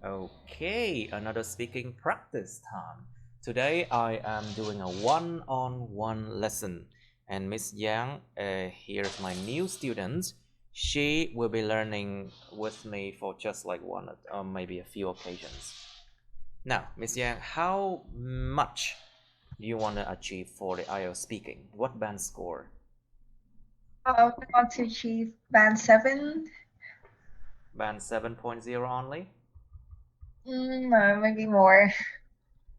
Okay, another speaking practice time. Today I am doing a one-on-one lesson, and Miss Yang, here's my new student. She will be learning with me for just like one or maybe a few occasions. Now, Miss Yang, how much do you want to achieve for the IELTS speaking? What band score? I want to achieve band 7. Band 7.0 only? No, maybe more,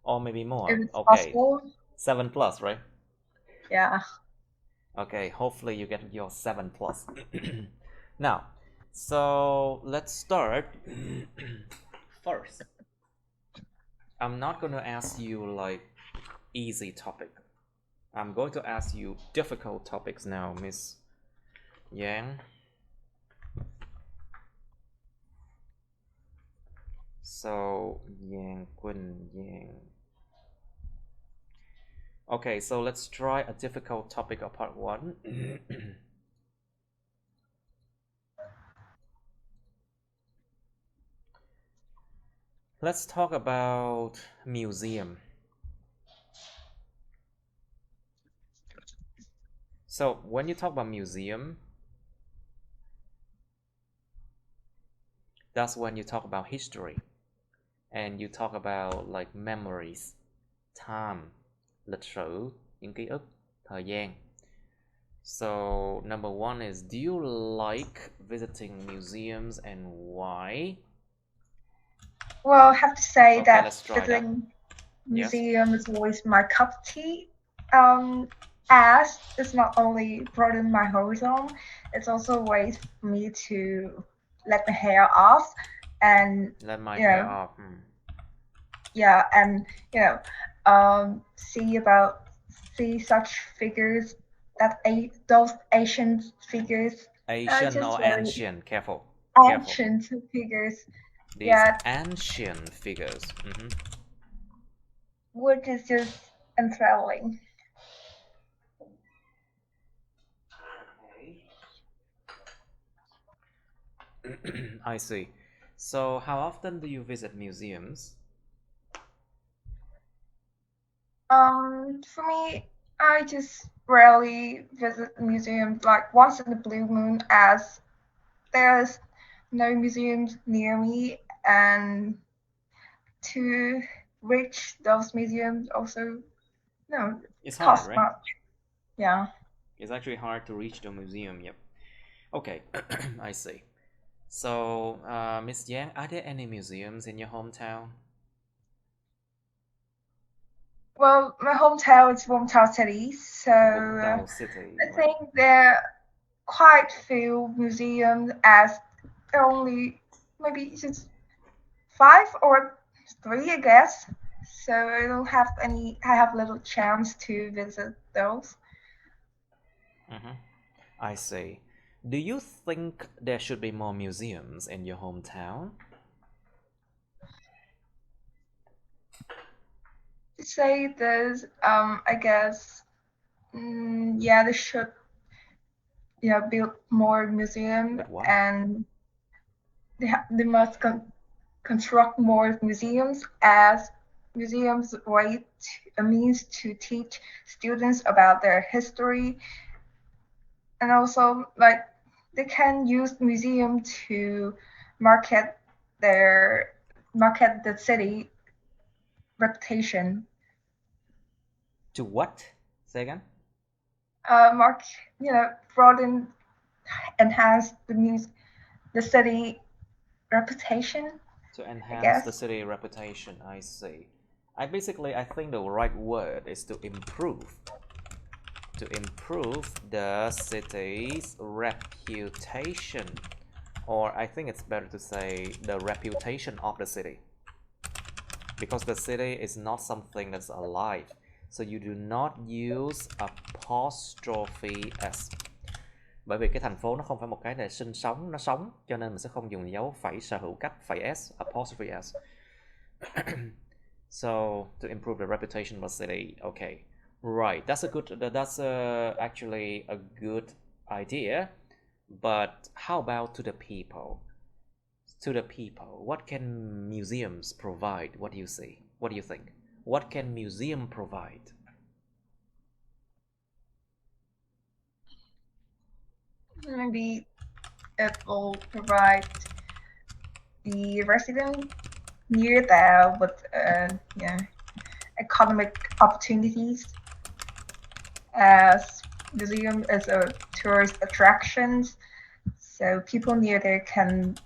Or maybe if more? it's Okay, possible. 7 plus, right? Yeah. Okay, hopefully you get your 7 plus. Now, so let's start. First, I'm not going to ask you like easy topic. I'm going to ask you difficult topics now, Miss Yang. So, Yang Kun Yang. Okay, so let's try a difficult topic of part 1. Let's talk about museum. So when you talk about museum, that's when you talk about history and you talk about like memories, time, lịch sử, những ký ức, thời gian. So number one is, do you like visiting museums and why? Well, I have to say Okay, that let's try that. visiting Yes. museum is always my cup of tea. As it's not only broaden my horizon, it's also a way for me to let my hair off and Let my you hair know, off. yeah, and see such figures those ancient figures are Asian just or very ancient? Careful. Careful. ancient figures. These Yeah, ancient figures. which is just enthralling. I see. So how often do you visit museums? For me, I just rarely visit museums, like once in a blue moon, as there's no museums near me, and to reach those museums also no It's hard, costs right? much. Yeah. It's actually hard to reach the museum. Yep. Okay, I see. So, Miss Yang, are there any museums in your hometown? Well, my hometown is Hometown City, so Vũng Tàu City, I right? think there are quite few museums, as there are only maybe just 5 or 3, I guess. So I don't have any. I have little chance to visit those. Mm-hmm. I see. Do you think there should be more museums in your hometown? To say this, I guess, yeah, they should, build more museum, But why? and they must construct more museums, as museums way a means to teach students about their history, and also like they can use museum to market market the city reputation. To what? Say again? Mark, broaden, enhance the city reputation, To I enhance the guess. city reputation, I see. I think the right word is to improve. To improve the city's reputation. Or I think it's better to say the reputation of the city. Because the city is not something that's alive. So you do not use apostrophe s. Bởi vì cái thành phố nó không phải một cái để sinh sống, nó sống, cho nên mình sẽ không dùng dấu phẩy sở hữu cách phẩy s, apostrophe s. So to improve the reputation of the city, okay, right? That's actually a good idea. But how about to the people? to the people. What can museums provide? What do you see? What do you think? What can museum provide? Maybe it will provide the resident near there with economic opportunities, as museum is a tourist attractions, so people near there can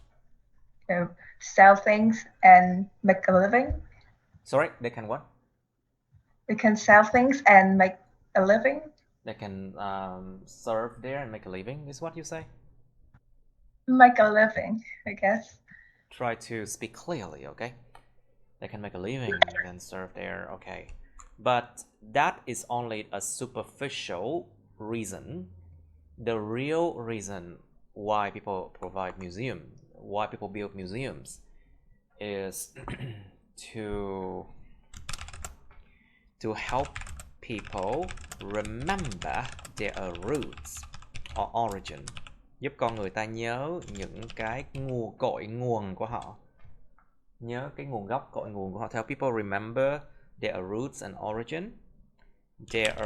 sell things and make a living. Sorry, they can what? They can sell things and make a living. They can serve there and make a living, is what you say? Make a living, I guess. Try to speak clearly, okay? They can make a living and serve there, okay. But that is only a superficial reason. The real reason why people provide museum, why people build museums, is to help people remember their roots or origin, giúp con người ta nhớ những cái cội nguồn của họ, nhớ cái nguồn gốc cội nguồn của họ. Help people remember their roots and origin, their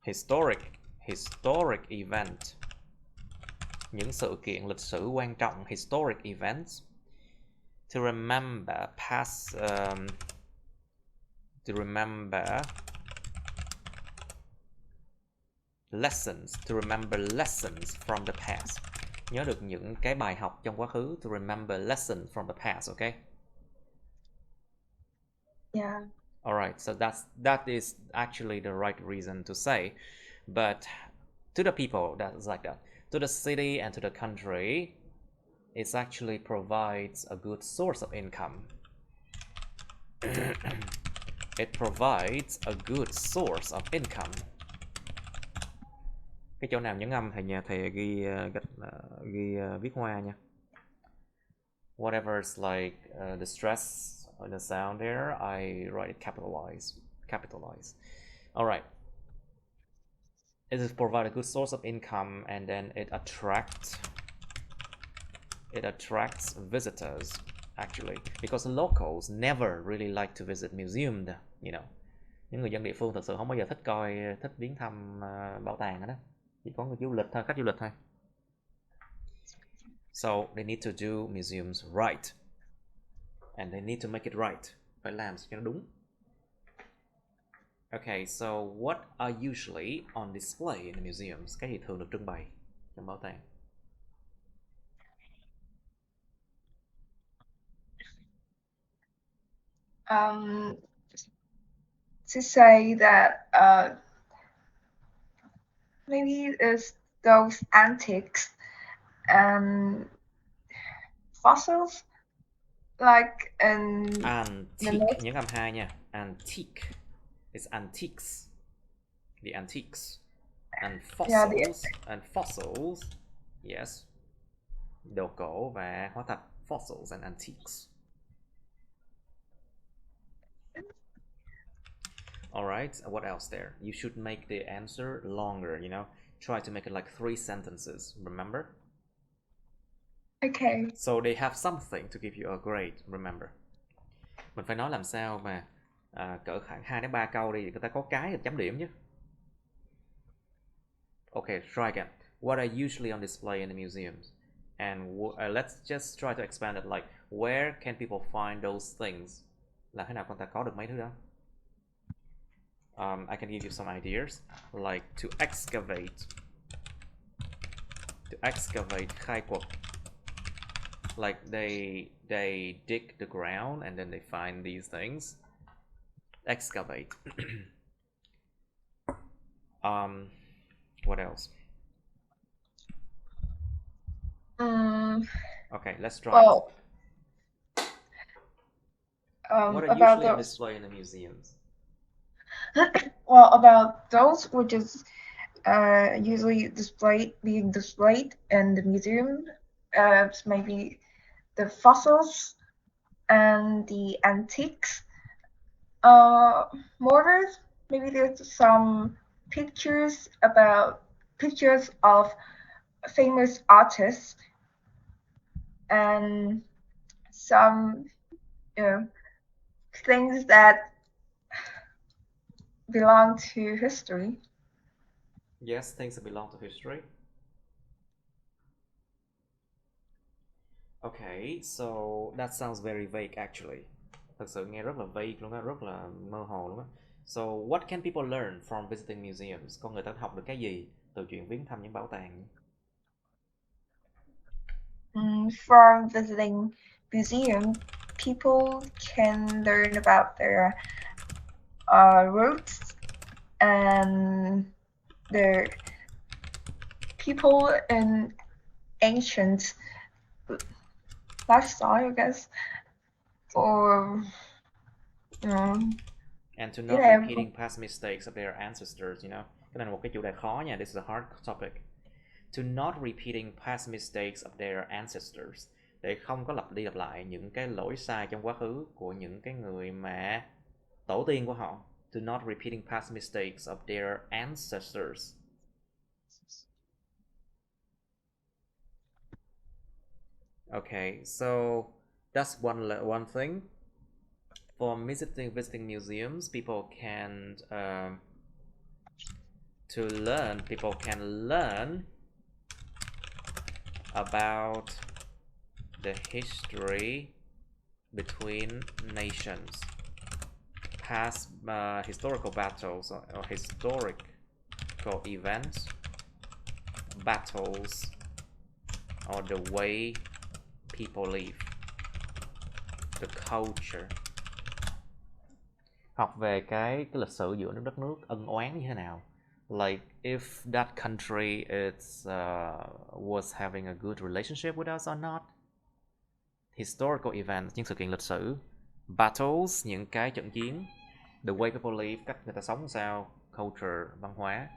historic event, những sự kiện lịch sử quan trọng, historic events, to remember past, to remember lessons, to remember lessons from the past, nhớ được những cái bài học trong quá khứ, to remember lessons from the past, okay? Yeah. All right, so that is actually the right reason to say, but to the people that's like that, to the city and to the country, it actually provides a good source of income. It provides a good source of income. Cái chỗ nào nhấn âm thầy ghi viết hoa nha. Whatever's like the stress or the sound there, I write it capitalize. All right. It is provide a good source of income, and then it attracts visitors, actually, because locals never really like to visit museum, you know. Những người dân địa phương thật sự không bao giờ thích viếng thăm bảo tàng đó. Chỉ có người du lịch thôi, khách du lịch thôi. So they need to do museums right, and they need to make it right. Phải làm cho nó đúng. Okay, so what are usually on display in the museums? Cái gì thường được trưng bày trong bảo tàng? To say that maybe it's those antiques and fossils, like antique, nhấn âm 2 nha. Antique, it's antiques, the antiques, and fossils, fossils, yes, đồ cổ và hóa thạch, fossils and antiques. All right, what else there? You should make the answer longer, you know. Try to make it like 3 sentences, remember? Okay. So they have something to give you a grade, remember. Mình phải nói làm sao mà cỡ khoảng 2 đến 3 câu đi, người ta có cái được chấm điểm chứ. Okay, try again. What are usually on display in the museums? And let's just try to expand it, like where can people find those things? Là thế nào con ta có được mấy thứ đó? I can give you some ideas, like to excavate, khai quật, like they dig the ground and then they find these things. Excavate. What else? Okay, let's try. Well, what are usually on display in the museums? Well, about those which is usually being displayed in the museum, maybe the fossils and the antiques. Mortars, maybe there's some pictures of famous artists and some things that belong to history. Yes, things that belong to history. Okay, so that sounds very vague actually. Thật sự nghe rất là vague luôn á, rất là mơ hồ luôn á. So what can people learn from visiting museums? Con người ta học được cái gì từ chuyện viếng thăm những bảo tàng? From visiting museums, people can learn about their roots and their people in ancient lifestyle, I guess, or And to not repeating past mistakes of their ancestors, you know. Cái này là một cái chủ đề khó nha, this is a hard topic. To not repeating past mistakes of their ancestors. Để không có lặp đi lặp lại những cái lỗi sai trong quá khứ của những cái người mà tổ tiên của họ. To not repeating past mistakes of their ancestors. Okay, so that's one thing. For visiting museums, people can people can learn about the history between nations, past historical battles or historical events, battles, or the way people live, the culture. Học về cái lịch sử giữa những đất nước ân oán như thế nào. Like if that country is was having a good relationship with us or not. Historical events, những sự kiện lịch sử. Battles, những cái trận chiến. The way people live, cách người ta sống sao. Culture, văn hóa.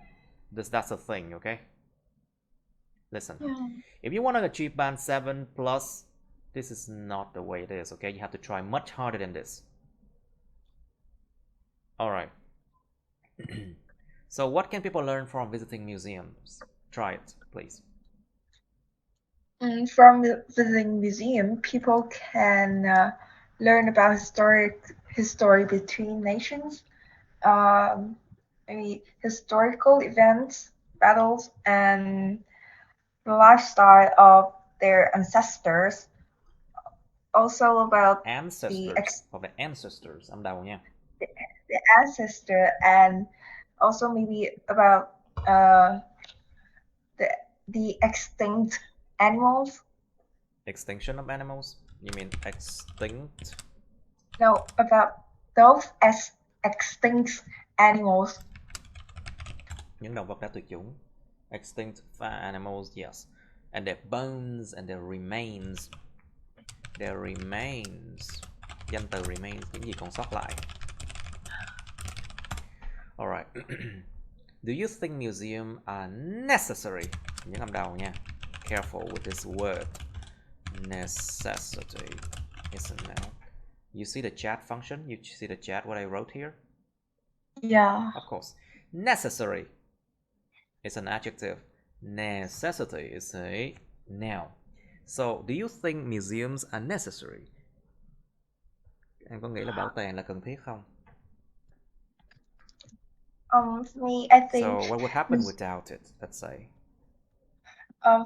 That's a thing, okay? Listen, if you want to achieve band 7 plus, this is not the way it is, okay? You have to try much harder than this. All right. So what can people learn from visiting museums? Try it, please. From visiting museum, people can learn about history between nations, maybe historical events, battles, and the lifestyle of their ancestors. Also about the ancestors. I'm down, yeah. The ancestor, and also maybe about the extinct animals. Extinction of animals? You mean extinct? No, about those extinct animals. Những động vật đã tuyệt chủng. Extinct animals, yes. And their bones and their remains. Their remains. Danh từ remains, những gì còn sót lại. Alright. Do you think museums are necessary? Nhớ làm đầu nha. Careful with this word. Necessity. It's a noun. You see the chat function? You see the chat, what I wrote here? Yeah. Of course. Necessary is an adjective. Necessity is a noun. So, do you think museums are necessary? Em có nghĩ là bảo tàng là cần thiết không? For me, I think. So, what would happen without it? Let's say.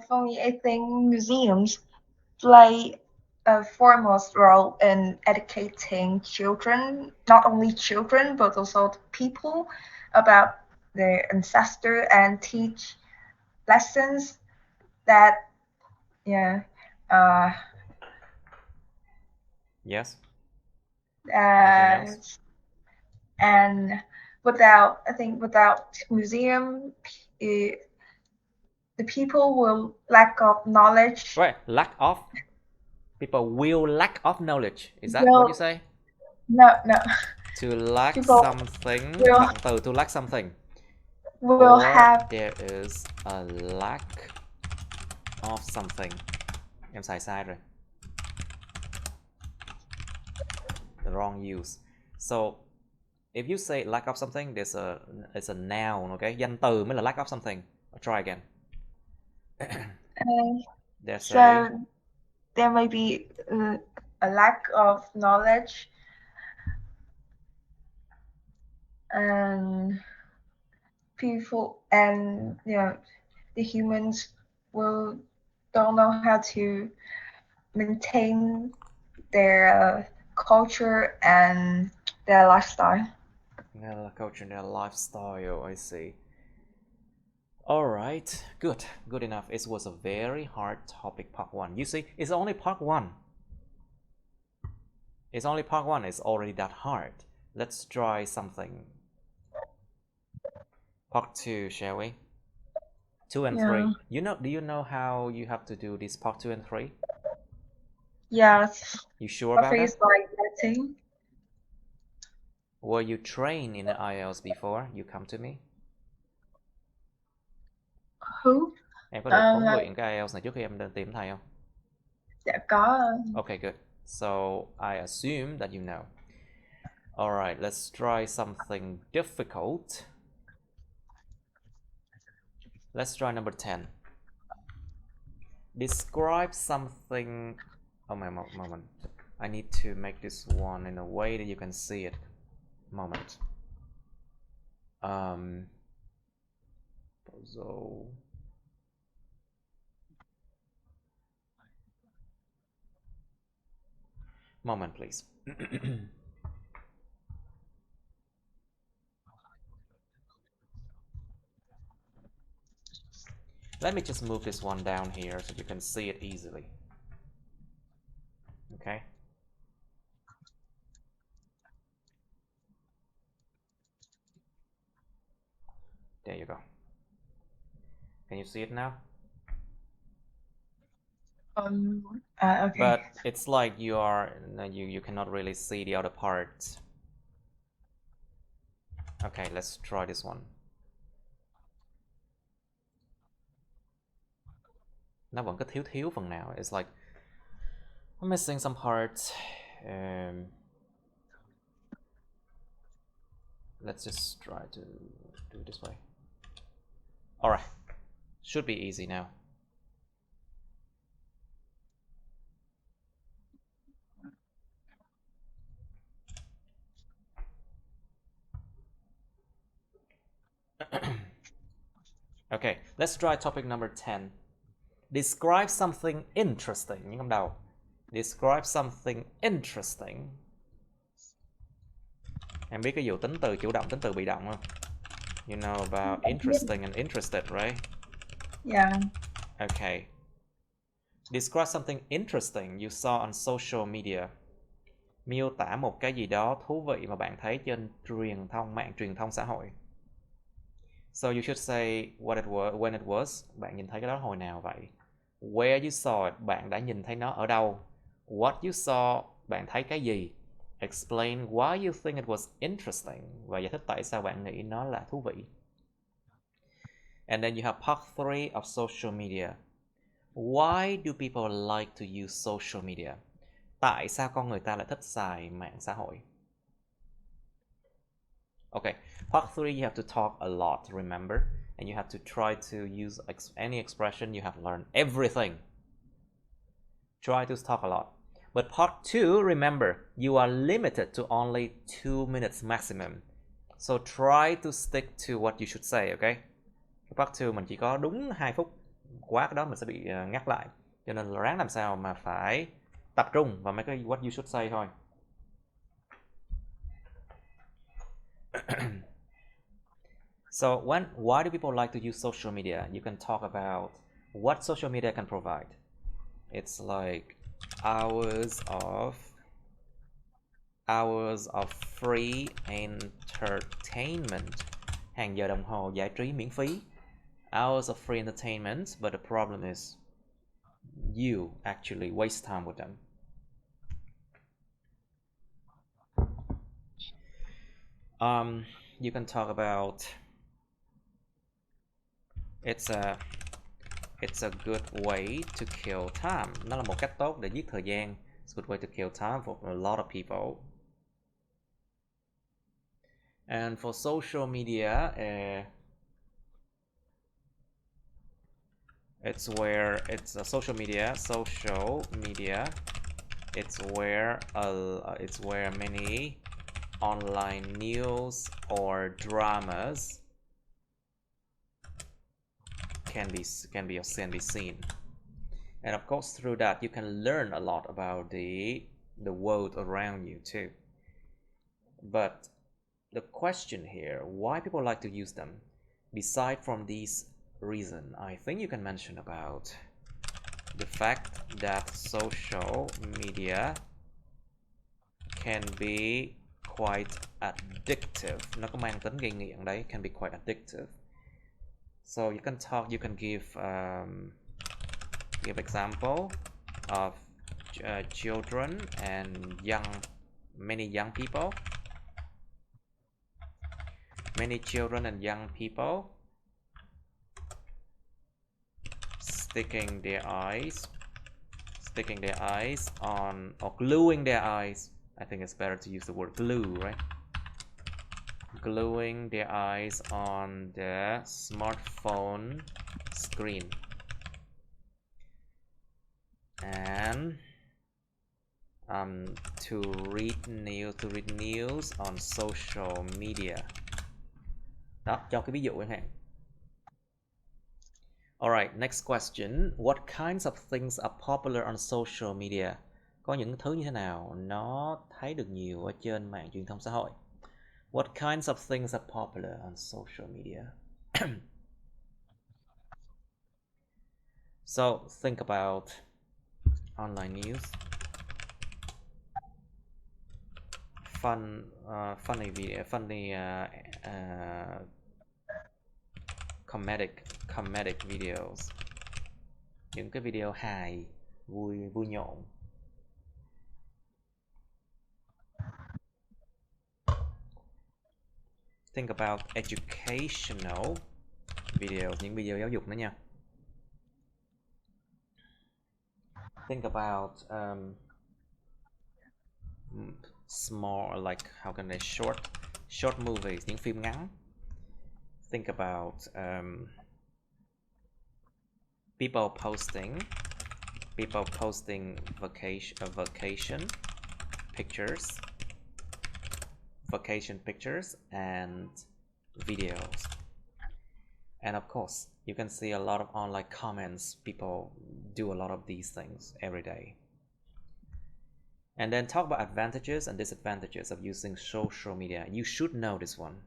For me, I think museums play a foremost role in educating children, not only children but also the people, about their ancestors and teach lessons that Yes. And without museum, the people will lack of knowledge. Right, lack of. People will lack of knowledge. Is that what you say? No. To lack something. To lack something. Will have. There is a lack of something. Em xài sai rồi. The wrong use. So, if you say lack of something, it's a noun, okay? Danh từ mới là lack of something. I'll try again. there may be a lack of knowledge, and people and the humans will don't know how to maintain their culture and their lifestyle. Yeah, culture and their lifestyle, I see. Alright, good enough. It was a very hard topic, part 1. You see, it's only part 1. It's only part 1, it's already that hard. Let's try something. Part 2, shall we? 2 and 3. Do you know how you have to do this part 2 and 3? Yes. You sure about that? Like writing. Were you trained in the IELTS before you come to me? Who? Em có được huấn luyện cái IELTS này trước khi em đến tìm thầy không? Dạ có. Okay, good. So I assume that you know. Alright, let's try something difficult. Let's try number 10. Describe something. Oh, my moment. I need to make this one in a way that you can see it. Moment. So moment, please. Let me just move this one down here so you can see it easily. Okay. There you go. Can you see it now? Okay. But it's like you cannot really see the other part. Okay, let's try this one. Nó vẫn có thiếu phần nào. It's like I'm missing some parts. Let's just try to do it this way. Alright, should be easy now. Okay, let's try topic number 10. Describe something interesting. Những đầu. Describe something interesting. Em biết cái vụ tính từ chủ động, tính từ bị động không? You know about interesting and interested, right? Yeah. Okay. Describe something interesting you saw on social media. Miêu tả một cái gì đó thú vị mà bạn thấy trên mạng truyền thông xã hội. So you should say what it was, when it was. Bạn nhìn thấy cái đó hồi nào vậy? Where you saw it. Bạn đã nhìn thấy nó ở đâu? What you saw. Bạn thấy cái gì? Explain why you think it was interesting. Và giải thích tại sao bạn nghĩ nó là thú vị. And then you have part 3 of social media. Why do people like to use social media? Tại sao con người ta lại thích xài mạng xã hội? Okay, part 3 you have to talk a lot, remember? And you have to try to use any expression you have learned. Everything. Try to talk a lot. But part 2, remember, you are limited to only 2 minutes maximum. So try to stick to what you should say, okay? Part 2 mình chỉ có đúng 2 phút. Quá cái đó mình sẽ bị ngắt lại. Cho nên là ráng làm sao mà phải tập trung vào mấy cái what you should say thôi. So why do people like to use social media? You can talk about what social media can provide. It's like hours of free entertainment. Hàng giờ đồng hồ giải trí miễn phí. Hours of free entertainment, but the problem is you actually waste time with them. You can talk about it's a good way to kill time. Nó là một cách tốt để giết thời gian. It's a good way to kill time for a lot of people. And for social media, It's where it's social media. It's where many online news or dramas can be seen. And of course, through that you can learn a lot about the world around you too. But the question here, why people like to use them, beside from these reasons, I think you can mention about the fact that social media can be quite addictive. Nó có mang tính gây nghiện đấy, can be quite addictive. So you can give example of children and many children and young people sticking their eyes on, or gluing their eyes. I think it's better to use the word glue, right? Gluing their eyes on the smartphone screen and to read news on social media. Đó, cho cái ví dụ chẳng hạn. Alright, next question. What kinds of things are popular on social media? Có những thứ như thế nào nó thấy được nhiều ở trên mạng truyền thông xã hội? What kinds of things are popular on social media? So think about online news, funny video, comedic videos, những cái video hài, vui nhộn. Think about educational videos, những video giáo dục nữa nha. Think about small, like how can I short movies, những phim ngắn. Think about people posting vacation pictures and videos. And of course, you can see a lot of online comments. People do a lot of these things every day. And then talk about advantages and disadvantages of using social media. You should know this one,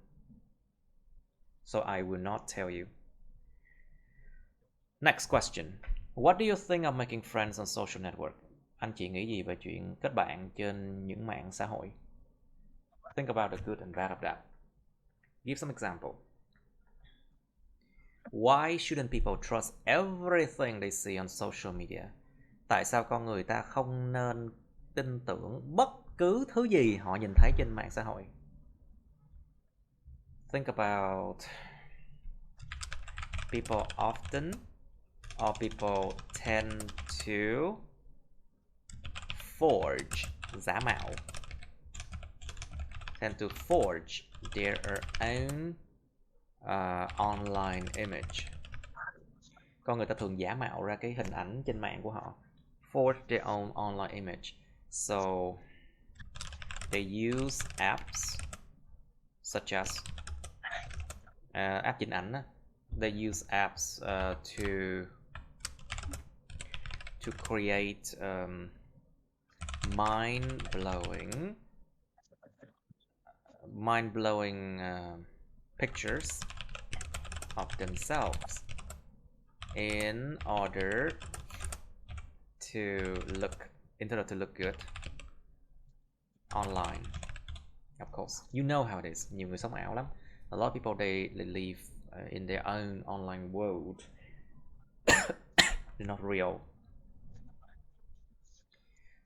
so I will not tell you. Next question. What do you think of making friends on social network? Anh chị nghĩ gì về chuyện kết bạn trên những mạng xã hội? Think about the good and bad of that. Give some example. Why shouldn't people trust everything they see on social media? Tại sao con người ta không nên tin tưởng bất cứ thứ gì họ nhìn thấy trên mạng xã hội? Think about people often, or people tend to forge, giả mạo, tend to forge their own online image. Con người ta thường giả mạo ra cái hình ảnh trên mạng của họ. Forge their own online image. So they use apps such as app chỉnh ảnh. They use apps to create mind-blowing pictures of themselves in order to look good online. Of course, you know how it is. Nhiều người sống ảo lắm. A lot of people they live in their own online world. They're not real.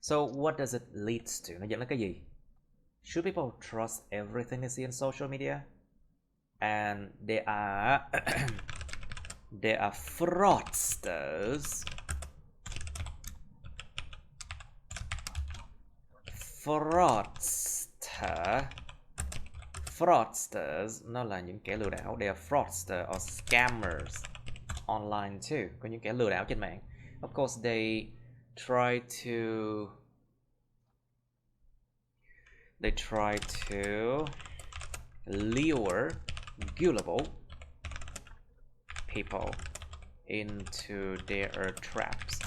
So what does it lead to? Nó dẫn đến cái gì? Should people trust everything they see on social media? And there are fraudsters. Fraudsters nó là những kẻ lừa đảo. They are fraudsters or scammers online too. Có những kẻ lừa đảo trên mạng. Of course, they try to lure gullible people into their traps.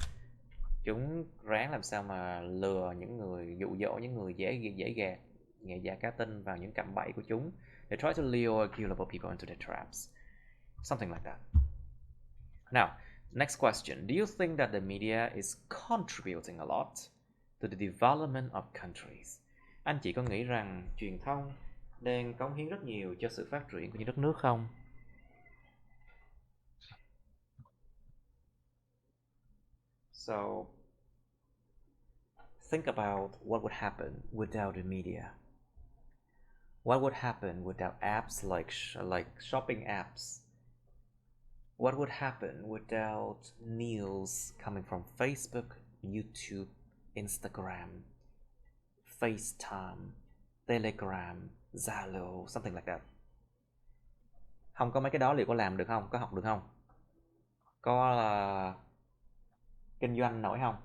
Chúng ráng làm sao mà lừa những người, dụ dỗ những người dễ gạt, nhẹ dạ cá tinh vào những cạm bẫy của chúng. They try to lure gullible people into their traps. Something like that. Now, next question. Do you think that the media is contributing a lot to the development of countries? Anh chị có nghĩ rằng truyền thông đang cống hiến rất nhiều cho sự phát triển của những đất nước không? So, think about what would happen without the media. What would happen without apps like shopping apps? What would happen without news coming from Facebook, YouTube, Instagram, FaceTime, Telegram, Zalo, something like that? Không có mấy cái đó liệu có làm được không? Có học được không? Có kinh doanh nổi không?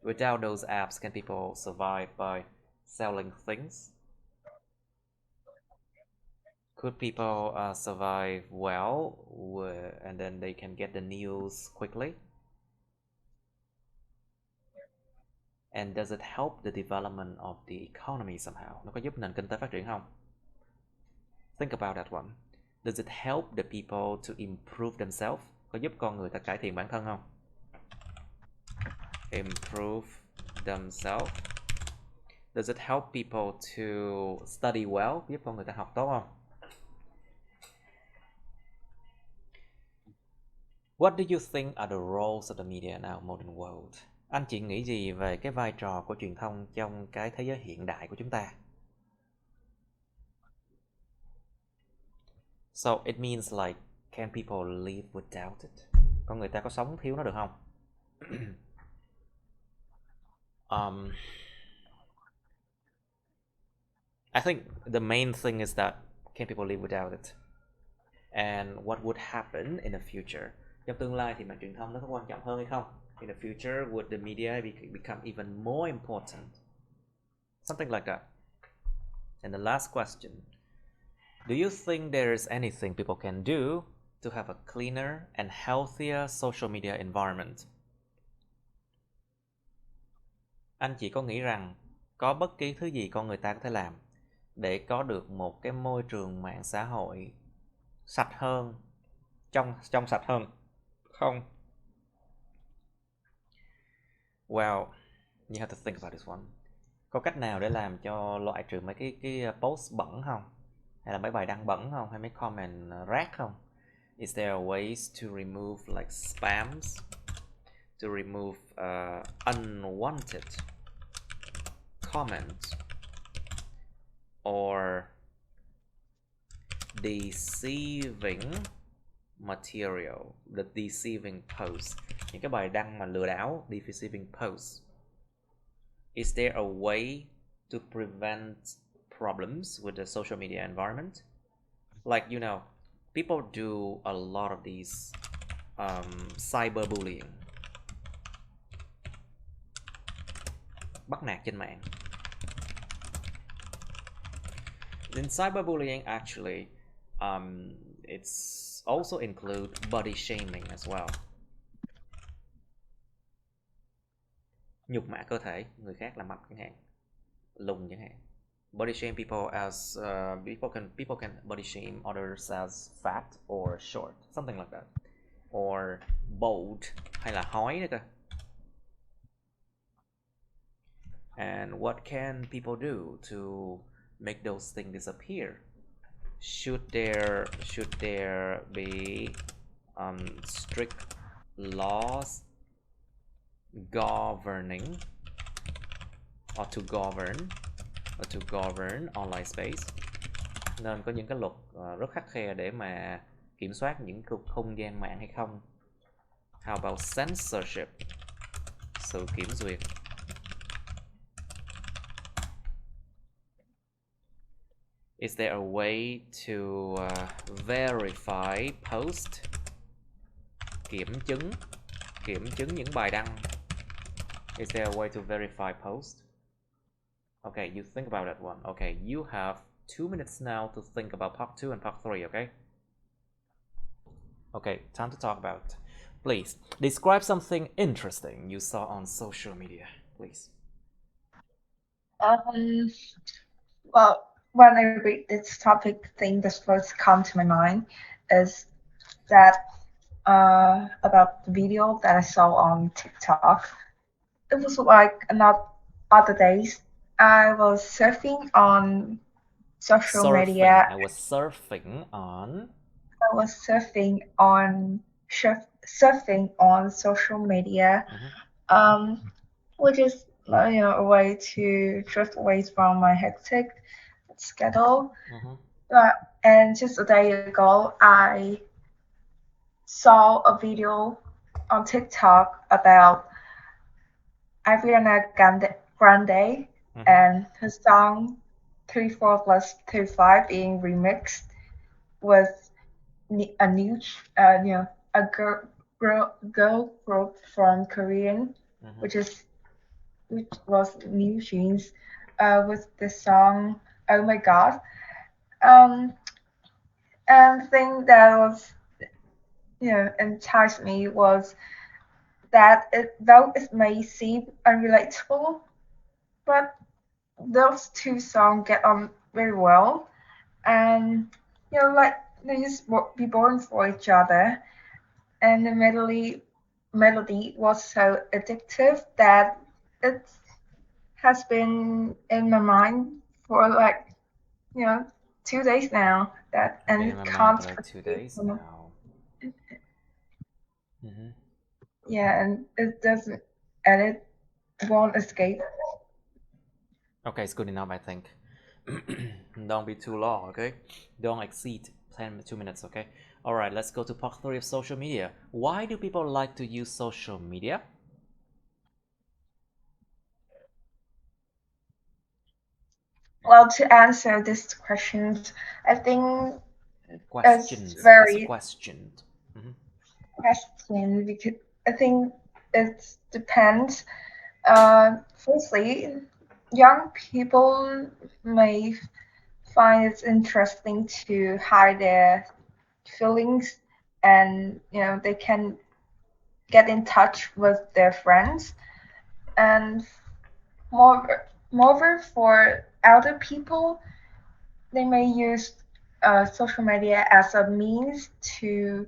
Without those apps, can people survive by selling things? Could people survive well and then they can get the news quickly? And does it help the development of the economy somehow? Nó có giúp nền kinh tế phát triển không? Think about that one. Does it help the people to improve themselves? Có giúp con người ta cải thiện bản thân không? Improve themselves. Does it help people to study well? Giúp con người ta học tốt không? What do you think are the roles of the media in our modern world? Anh chị nghĩ gì về cái vai trò của truyền thông trong cái thế giới hiện đại của chúng ta? So it means like, can people live without it? Con người ta có sống thiếu nó được không? I think the main thing is that, can people live without it? And what would happen in the future? Trong tương lai thì mạng truyền thông nó có quan trọng hơn hay không? In the future, would the media become even more important? Something like that. And the last question. Do you think there is anything people can do to have a cleaner and healthier social media environment? Anh chị có nghĩ rằng có bất kỳ thứ gì con người ta có thể làm để có được một cái môi trường mạng xã hội sạch hơn, trong sạch hơn không? Well, you have to think about this one. Có cách nào để làm cho loại trừ mấy cái post bẩn không? Hay là mấy bài đăng bẩn không? Hay mấy comment rác không? Is there ways to remove like spams? To remove unwanted comments or deceiving material, the deceiving post, những cái bài đăng mà lừa đảo, deceiving posts. Is there a way to prevent problems with the social media environment? Like, you know, people do a lot of these cyberbullying, bắt nạt trên mạng. In cyberbullying, actually, it's also include body shaming as well. Nhục mạ cơ thể người khác là mập chẳng hạn, lùn chẳng hạn. Body shame people as people can body shame others as fat or short, something like that, or bold, hay là hói nữa cơ. And what can people do to make those things disappear? Should there be strict laws governing or to govern online space? Nên có những cái luật rất khắt khe để mà kiểm soát những không gian mạng hay không? How about censorship? Sự kiểm duyệt. Is there a way to verify posts kiểm chứng những bài đăng. Is there a way to verify post? Okay, you think about that one. Okay, you have 2 minutes now to think about part 2 and part 3, okay? Okay, time to talk about it. Please, describe something interesting you saw on social media, please. Well, when I read this topic, thing that first come to my mind is that about the video that I saw on TikTok. It was like not other days. I was surfing on social media. I was surfing on surfing on social media, which is a way to drift away from my hectic schedule. And just a day ago, I saw a video on TikTok about Ariana Grande and her song 34 plus 35 being remixed with a new a girl group from Korean, which was New Jeans, with the song "Oh My God." And the thing that was enticed me was that though it may seem unrelatable, but those two songs get on very well, and like they just be born for each other, and the melody was so addictive that it has been in my mind for like 2 days now. That and it can't like 2 days now. Yeah, and it doesn't, and it won't escape. Okay, it's good enough, I think. Don't be too long, okay? Don't exceed 2 minutes, okay? Alright, let's go to part 3 of social media. Why do people like to use social media? Well, to answer this question, I think questions. It's very questioned. question because I think it depends. Firstly, young people may find it interesting to hide their feelings, and they can get in touch with their friends. And moreover, for elder people, they may use social media as a means to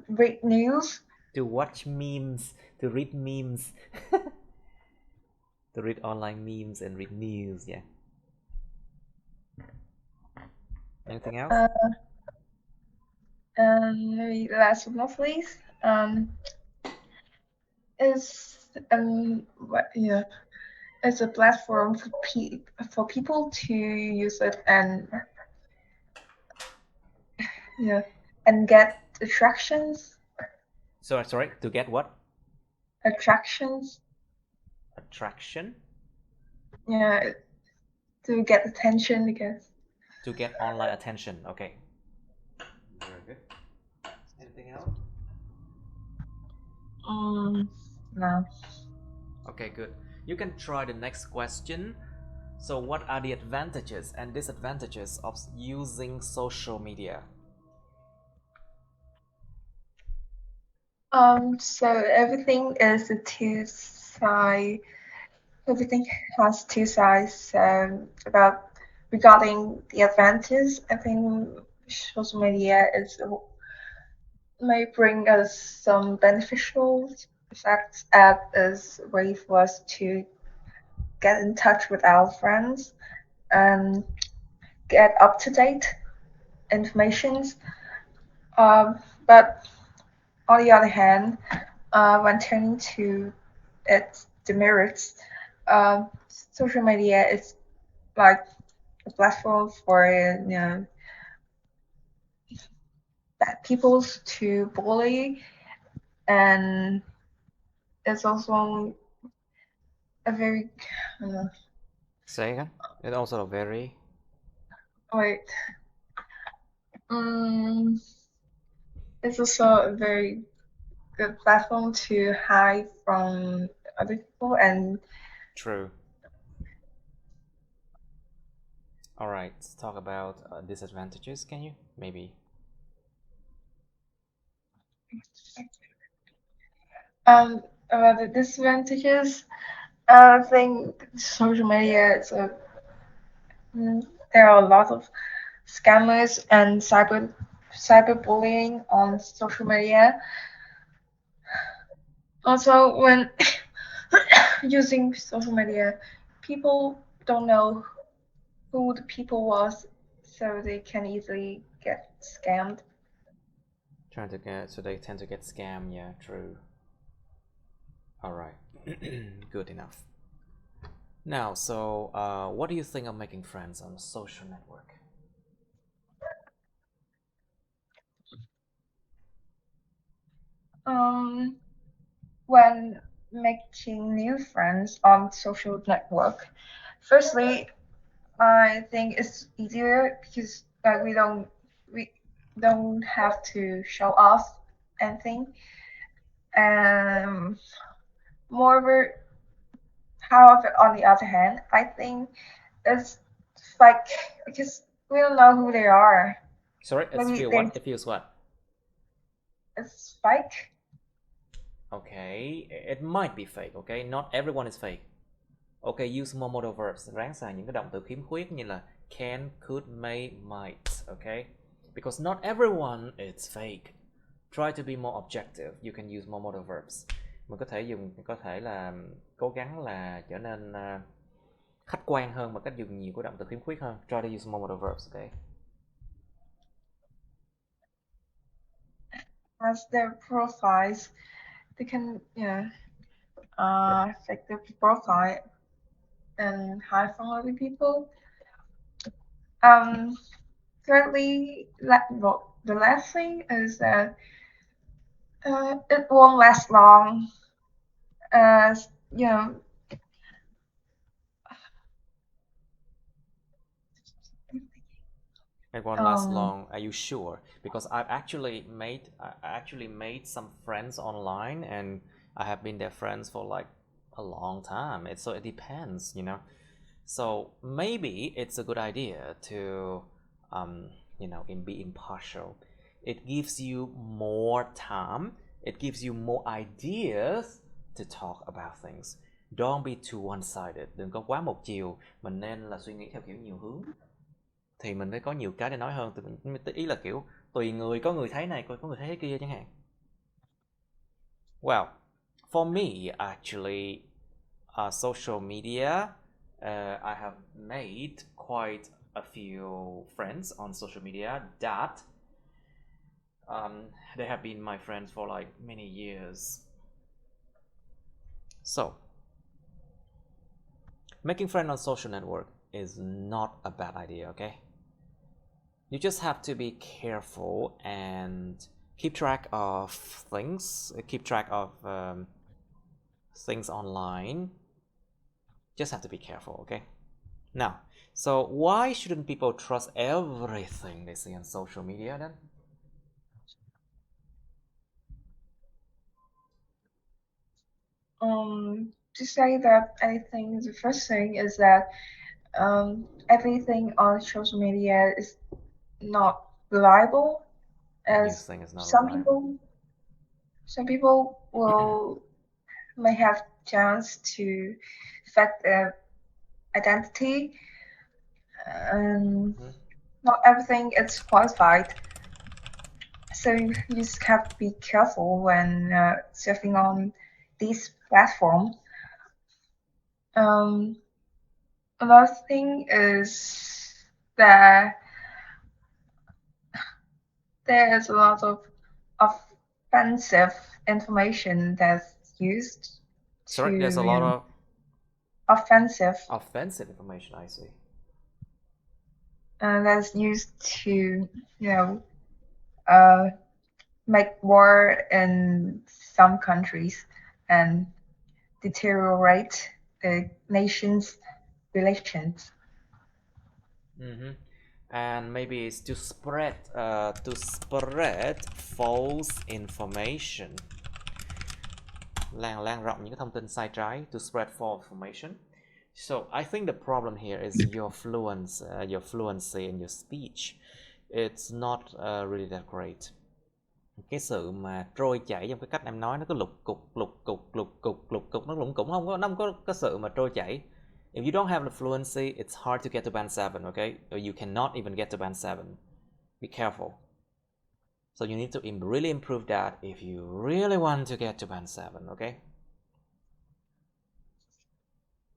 read news. To watch memes, to read memes. To read online memes and read news, yeah. Anything else? Maybe last but not least, is it's a platform for people to use it and and get attractions. Sorry, to get what? Attractions. Attraction? Yeah, to get attention, I guess. To get online attention, okay. Very good. Anything else? No. Okay, good. You can try the next question. So what are the advantages and disadvantages of using social media? So everything is a everything has two sides. About regarding the advantage, I think social media may bring us some beneficial effects as a way for us to get in touch with our friends and get up to date informations. But on the other hand, when turning to its demerits, social media is like a platform for bad people to bully, and it's also a very Say again? It's also a very... wait it's also a very good platform to hide from other people. And True. All right, let's talk about disadvantages. Can you maybe? about the disadvantages, I think social media is there are a lot of scammers and cyberbullying on social media. Also, when using social media, people don't know who the people was, so they can easily get scammed. Trying to get, so they tend to get scammed. Yeah, true. All right, good enough. Now, so what do you think of making friends on a social network? Um, when making new friends on social network, firstly, I think it's easier because we don't have to show off anything. Um, moreover, however, on the other hand, I think it's fake because we don't know who they are. Sorry, it's Maybe feel what? they It feels what? it's fake. Okay, it might be fake. Okay, not everyone is fake. Okay, use more modal verbs. Ráng xài những cái động từ khiếm khuyết như là can, could, may, might. Okay, because not everyone is fake. Try to be more objective. You can use more modal verbs. Mình có thể là cố gắng là trở nên khách quan hơn bằng cách dùng nhiều của động từ khiếm khuyết hơn. Try to use more modal verbs. Okay. As their profiles, they can fake their profile and hide from other people. Um, Thirdly, the last thing is that it won't last long. As you know, It won't last um, long. Are you sure? Because I actually made some friends online, and I have been their friends for like a long time. So it depends, you know. So maybe it's a good idea to be impartial. It gives you more time. It gives you more ideas to talk about things. Don't be too one-sided. Đừng có quá một chiều. Mình nên là suy nghĩ theo kiểu nhiều hướng. Thì mình phải có nhiều cái để nói hơn. Ý là kiểu tùy người, có người thấy này, có người thấy cái kia chẳng hạn. Well, for me, actually, social media, I have made quite a few friends on social media that they have been my friends for like many years. So, making friends on social network is not a bad idea, okay? You just have to be careful and keep track of things, keep track of things online. Just have to be careful, okay? Now, so why shouldn't people trust everything they see on social media then? to say that I think the first thing is that everything on social media is not reliable, You as think it's not some reliable? people some people will may have chance to affect their identity, and not everything is qualified. So you just have to be careful when surfing on these platforms. Um, Another thing is that there is a lot of offensive information that's used to Sorry, there's a lot of offensive offensive information, I see. that's used to uh, make war in some countries and deteriorate the nation's relations. Mm-hmm. and maybe it's to spread false information, lan rộng những cái thông tin sai trái, to spread false information. So I think the problem here is your fluency in your speech. It's not really that great. Cái sự mà trôi chảy trong cái cách em nói, nó cứ lục cục, nó lủng củng, nó không có cái sự mà trôi chảy. If you don't have the fluency, it's hard to get to band 7, okay? Or you cannot even get to band 7. Be careful. So you need to really improve that if you really want to get to band 7, okay?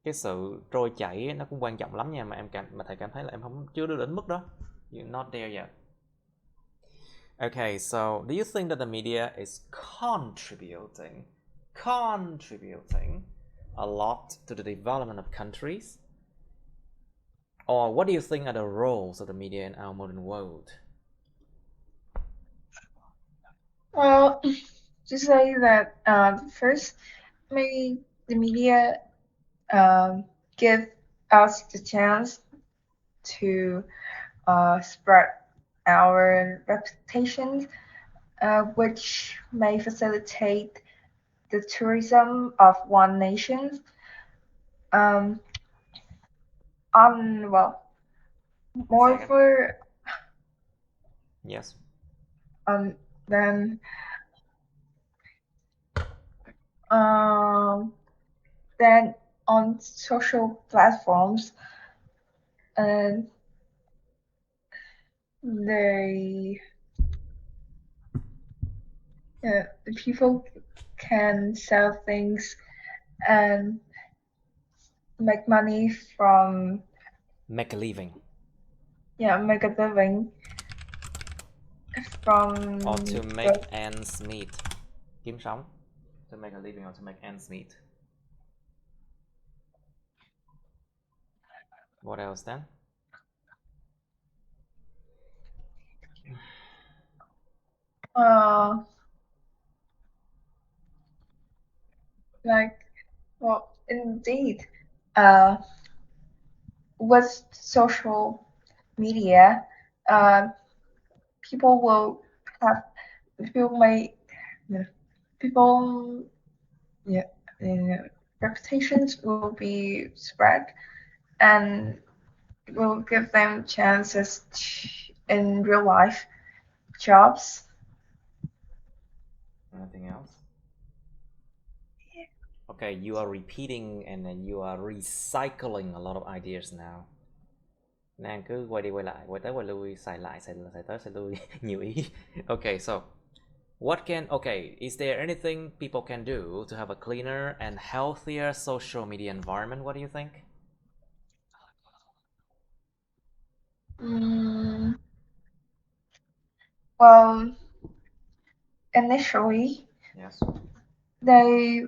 Cái sự trôi chảy nó cũng quan trọng lắm nha, mà thầy cảm thấy là em chưa đưa đến mức đó. You're not there yet. Okay, so do you think that the media is contributing a lot to the development of countries? Or what do you think are the roles of the media in our modern world? Well, to say that first, maybe the media give us the chance to spread our reputations, which may facilitate the tourism of one nation. Moreover, yes. Then on social platforms, the people can sell things and make money from make a living from, or to make ends meet, kiếm sống, to make a living or to make ends meet. What else then? Indeed, with social media, reputations will be spread and will give them chances in real life jobs. Anything else? Okay, you are repeating and then you are recycling a lot of ideas now. Nàng cứ quay đi quay lại, quay tới quay lui, xài lại, xài tới, xài lui, nhiều ý. Okay, so is there anything people can do to have a cleaner and healthier social media environment? What do you think? Well, initially, yes, they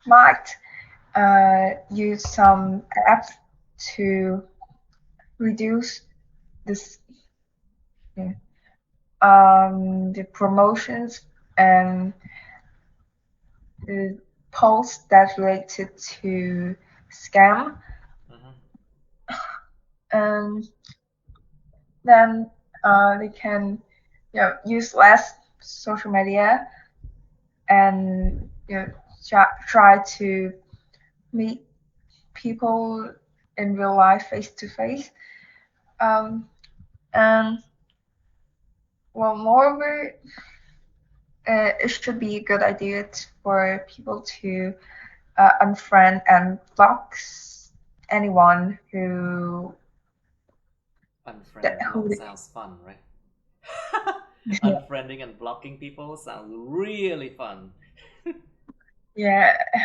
might use some apps to reduce this the promotions and the posts that related to scam. Then they can use less social media and try to meet people in real life face to face. And moreover, it should be a good idea for people to unfriend and block anyone who. Unfriending sounds fun, right? Unfriending and blocking people sounds really fun.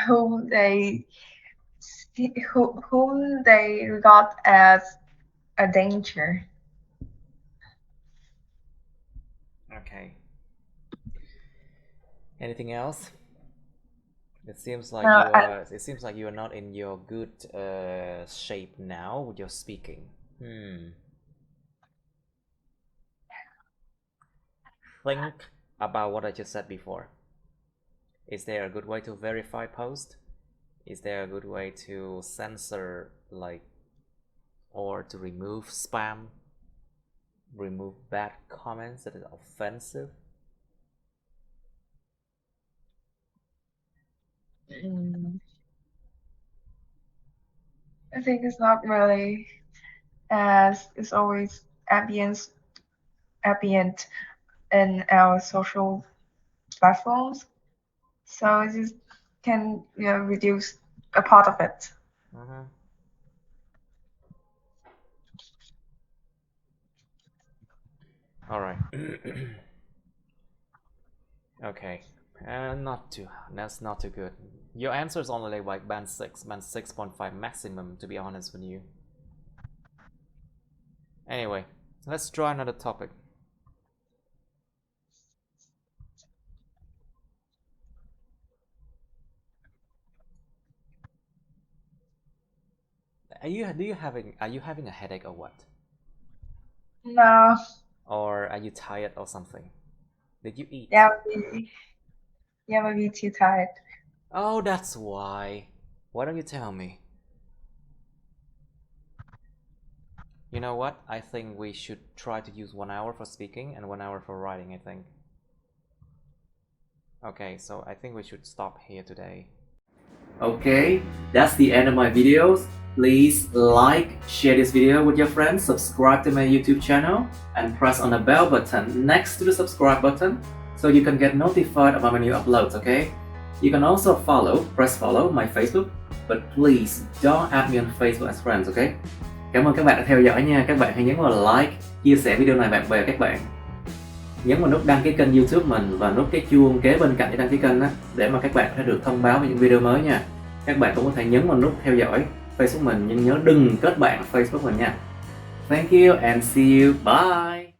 Whom they regard as a danger. Okay. Anything else? It seems like you are not in your good shape now with your speaking. Think about what I just said before. Is there a good way to verify post? Is there a good way to censor or to remove spam? remove bad comments that is offensive? I think it's not really, as it's always ambient in our social platforms. So it just can reduce a part of it. Mm-hmm. All right. Okay. That's not too good. Your answer is only like band 6.5 maximum, to be honest with you. Anyway, let's try another topic. Are you having a headache or what? No. Or are you tired or something? Did you eat? Yeah, maybe too tired. Oh, that's why. Why don't you tell me? You know what? I think we should try to use 1 hour for speaking and 1 hour for writing, I think. Okay, so I think we should stop here today. Okay, that's the end of my videos. Please like, share this video with your friends, subscribe to my YouTube channel, and press on the bell button next to the subscribe button so you can get notified about my new uploads, okay? You can also press follow my Facebook, but please don't add me on Facebook as friends, okay? Cảm ơn các bạn đã theo dõi nha. Các bạn hãy nhấn vào like, chia sẻ video này bạn bè các bạn. Nhấn vào nút đăng ký kênh YouTube mình và nút cái chuông kế bên cạnh để đăng ký kênh đó, để mà các bạn có thể được thông báo về những video mới nha. Các bạn cũng có thể nhấn vào nút theo dõi Facebook mình, nhưng nhớ đừng kết bạn Facebook mình nha. Thank you and see you. Bye.